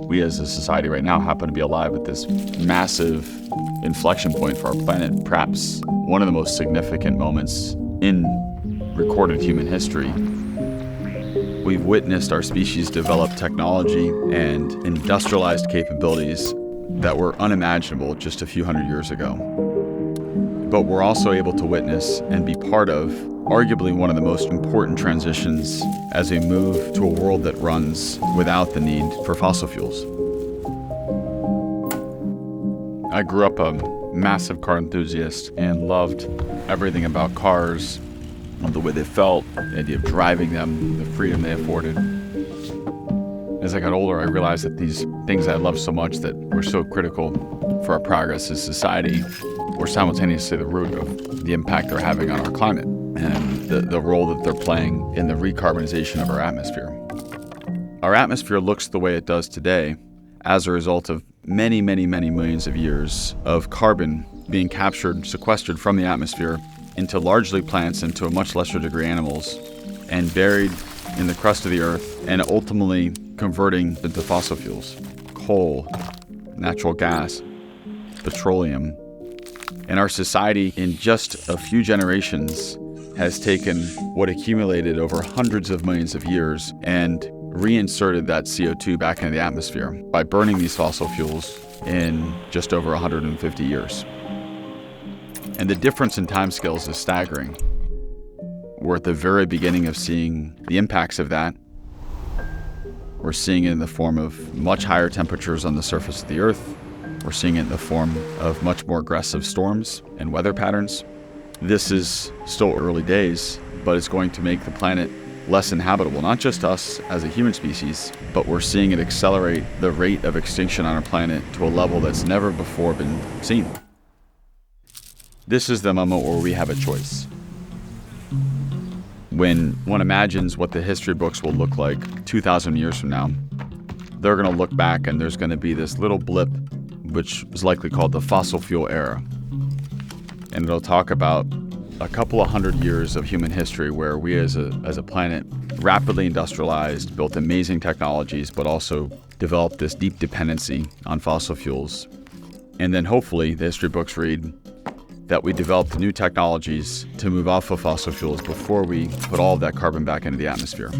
We as a society right now happen to be alive at this massive inflection point for our planet, perhaps one of the most significant moments in recorded human history. We've witnessed our species develop technology and industrialized capabilities that were unimaginable just a few hundred years ago. But we're also able to witness and be part of arguably one of the most important transitions as we move to a world that runs without the need for fossil fuels. I grew up a massive car enthusiast and loved everything about cars, the way they felt, the idea of driving them, the freedom they afforded. As I got older, I realized that these things I loved so much that were so critical for our progress as society were simultaneously the root of the impact they're having on our climate and the role that they're playing in the recarbonization of our atmosphere. Our atmosphere looks the way it does today as a result of many, many, many millions of years of carbon being captured, sequestered from the atmosphere into largely plants and to a much lesser degree animals, and buried in the crust of the earth and ultimately converting into fossil fuels, coal, natural gas, petroleum. And our society in just a few generations has taken what accumulated over hundreds of millions of years and reinserted that CO2 back into the atmosphere by burning these fossil fuels in just over 150 years. And the difference in timescales is staggering. We're at the very beginning of seeing the impacts of that. We're seeing it in the form of much higher temperatures on the surface of the Earth. We're seeing it in the form of much more aggressive storms and weather patterns. This is still early days, but it's going to make the planet less inhabitable, not just us as a human species, but we're seeing it accelerate the rate of extinction on our planet to a level that's never before been seen. This is the moment where we have a choice. When one imagines what the history books will look like 2,000 years from now, they're going to look back and there's going to be this little blip, which is likely called the fossil fuel era. And it'll talk about a couple of hundred years of human history where we as a planet rapidly industrialized, built amazing technologies, but also developed this deep dependency on fossil fuels. And then hopefully the history books read that we developed new technologies to move off of fossil fuels before we put all of that carbon back into the atmosphere.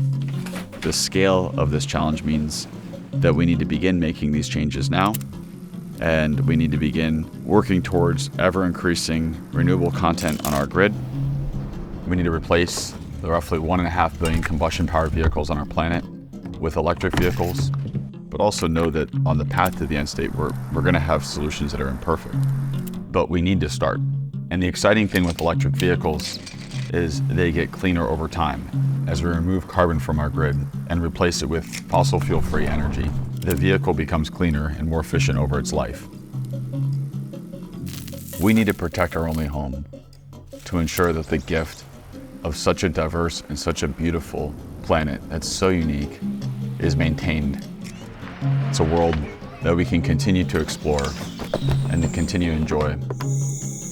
The scale of this challenge means that we need to begin making these changes now, and we need to begin working towards ever-increasing renewable content on our grid. We need to replace the roughly 1.5 billion combustion-powered vehicles on our planet with electric vehicles, but also know that on the path to the end state, we're going to have solutions that are imperfect. But we need to start. And the exciting thing with electric vehicles is they get cleaner over time. As we remove carbon from our grid and replace it with fossil fuel-free energy, the vehicle becomes cleaner and more efficient over its life. We need to protect our only home to ensure that the gift of such a diverse and such a beautiful planet that's so unique is maintained. It's a world that we can continue to explore and to continue to enjoy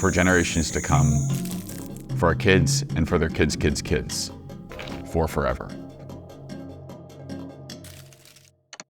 for generations to come, for our kids and for their kids' kids' kids, for forever.